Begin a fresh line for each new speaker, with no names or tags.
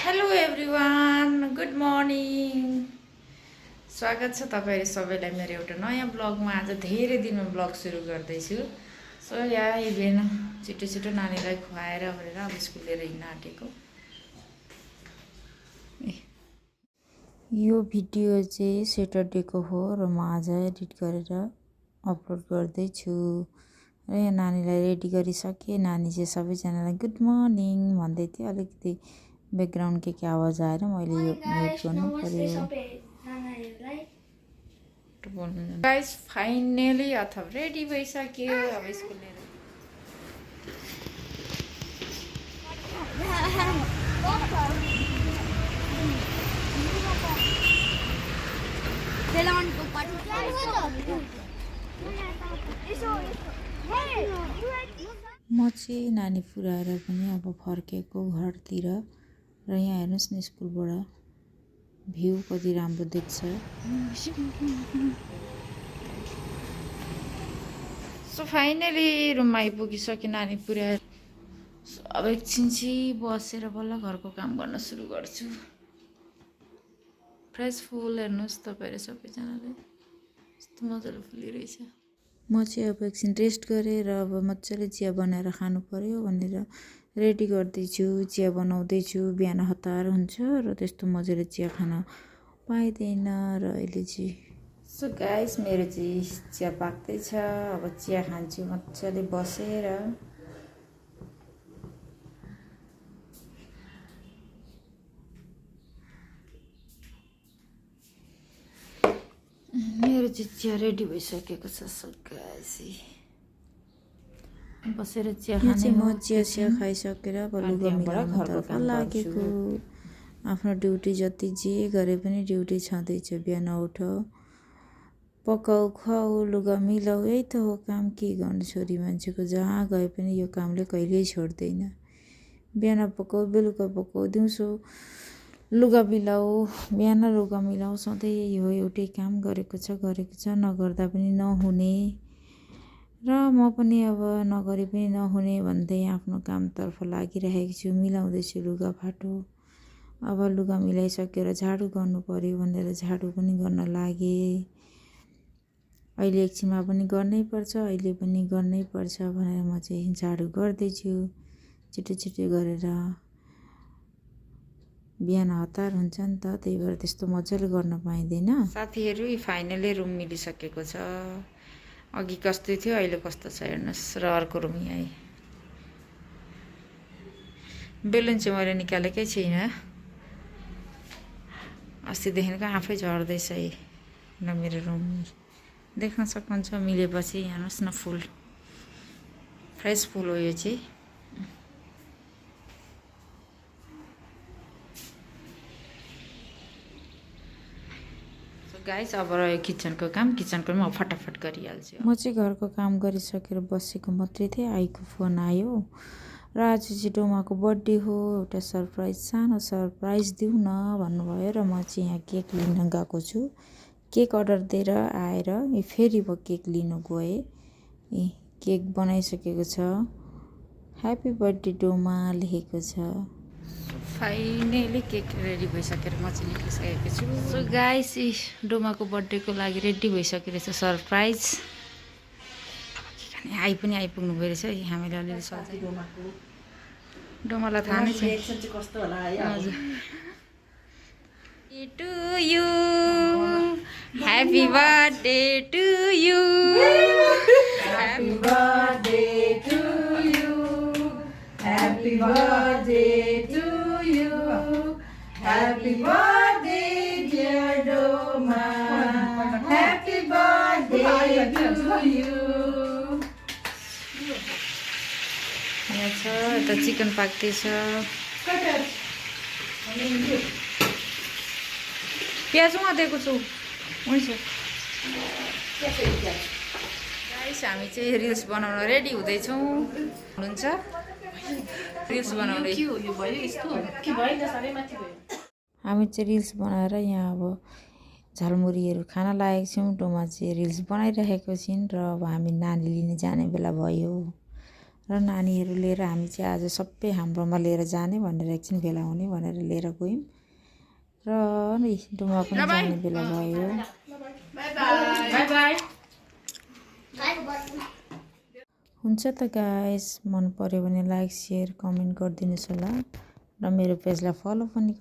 Hello everyone good morning स्वागत छ तपाईहरु सबैलाई मेरो एउटा नयाँ ब्लगमा। आज धेरै दिनमा ब्लग सुरु गर्दैछु। सो यहाँ इभेन छिटो छिटो नानीलाई खुवाएर भनेर अब स्कुल लिएर हिँड्न आँटेको। यो भिडियो चाहिँ सैटरडेको हो र म आज एडिट गरेर अपलोड गर्दैछु। र यहाँ नानीलाई रेडी गरिसके। नानी चाहिँ सबैजनालाई गुड मर्निङ भन्दै थियो। अलिकति ब्याकग्राउन्ड के आवाज आएर मैले यो म्युट गर्नु पर्यो। गाइस फाइनली अथवा रेडी भइसक्यो अब स्कुल लिएर। म चाहिँ नानी पुऱ्याएर पनि अब फर्केको घरतिर। र यहाँ हेर्नुस् न स्कुलबाट भ्यू कति राम्रो देख्छ। सो फाइनली रुममा आइपुगिसक्यो नानी पुऱ्याएर। अब एकछिन चाहिँ बसेर बल्ल घरको काम गर्न सुरु गर्छु। फ्रेस फुल हेर्नुहोस् तपाईहरु सबैजनाले कस्तो मजाले फुलिरहेछ। म चाहिँ अब एकछिन रेस्ट गरेर अब मजाले चिया बनाएर खानु पर्यो भनेर रेडी गर्दैछु। चिया बनाउँदैछु। बिहान हतार हुन्छ र त्यस्तो मजाले चिया खान पाइदैन र अहिले चाहिँ। सो गाइस मेरो चाहिँ चिया पाक्दैछ। अब चिया खान्छु मजाले बसेर। मेरो चाहिँ चिया रेडी भइसकेको छ। सो गाइस बसेर चिया खाने। म चिया खाइसकेर अब लुगा मिलाउनतर्फ लागेको। आफ्नो ड्युटी जति जे गरे पनि ड्युटी छँदैछ। बिहान उठ पकाऊ खुवाऊ लुगा मिलाऊ यही त हो काम। के गर्नु छोरी मान्छेको जहाँ गए पनि यो कामले कहिल्यै छोड्दैन। बिहान पकाऊ बेलुका पकाऊ दिउँसो लुगा मिलाऊ बिहान लुगा मिलाऊ सधैँ यही हो। एउटै काम गरेको छ नगर्दा पनि नहुने। र म पनि अब नगरे पनि नहुने भन्दै आफ्नो कामतर्फ लागिरहेको छु। मिलाउँदैछु लुगा फाटो। अब लुगा मिलाइसकेर झाडु गर्नु पर्यो भनेर झाडु पनि गर्न लागे। अहिले एकछिनमा पनि गर्नै पर्छ भनेर म चाहिँ झाडु गर्दैछु छिटो छिटो गरेर। बिहान हतार हुन्छ नि त त्यही भएर त्यस्तो मजाले गर्न पाइँदैन। साथीहरु फाइनली रुम मिलिसकेको छ। अघि कस्तो थियो अहिले कस्तो छ हेर्नुस्। र अर्को रुम यही। बेलुन चाहिँ मैले निकालेकै छैन। अस्तिदेखिको आफै झर्दैछ न मेरो रुम। देख्न सक्नुहुन्छ मिलेपछि हेर्नुस् न फुल फ्रेस फुल हो यो चाहिँ। गाइस अब रह्यो किचनको काम। किचनको म फटाफट गरिहाल्छु। म चाहिँ घरको काम गरिसकेर बसेको मात्रै थिएँ। आईको फोन आयो र आज चाहिँ डोमाको बर्थडे हो। एउटा सरप्राइज सानो सरप्राइज दिउँ न भन्नुभयो र म चाहिँ यहाँ केक लिन गएको छु। केक अर्डर दिएर आएर फेरि म केक लिन गएँ। केक बनाइसकेको छ। ह्यापी बर्थडे डोमा लेखेको छ। फाइनली केक रेडी भइसकेर म चाहिँ निक्लिसकेको छु। सो गाइस डोमाको बर्थडेको लागि रेडी भइसकेको रहेछ सरप्राइज। आई पनि आइपुग्नु भयो रहेछ। हामीले अलिअलि सजाइ डोमालाई थाहा नै छ कस्तो होला है। हजुर to you happy birthday to you happy birthday to you happy birthday to you happy birthday dear Doma happy birthday to you. यहाँ छ यता चिकन पाक्दैछ। प्याज म दिएको छु हुन्छ। गाइस हामी चाहिँ रिल्स बनाउन रेडी हुँदैछौँ। हुनुहुन्छ रिल्स बनाउने हामी चाहिँ रिल्स बनाएर यहाँ अब झालमुरीहरू खान लागेको छौँ। डोमा चाहिँ रिल्स बनाइरहेको छिन् र अब हामी नानी लिन जाने बेला भयो र नानीहरू लिएर हामी चाहिँ आज सबै हाम्रोमा लिएर जाने भनेर एकछिन भेला हुने भनेर लिएर गयौँ र नि डुमा पनि जाने बेला भयो। हुन्छ त गाइस, मन पर्यो भने लाइक शेयर कमेन्ट गरिदिनुहोस् होला र मेरो पेजलाई फलो पनि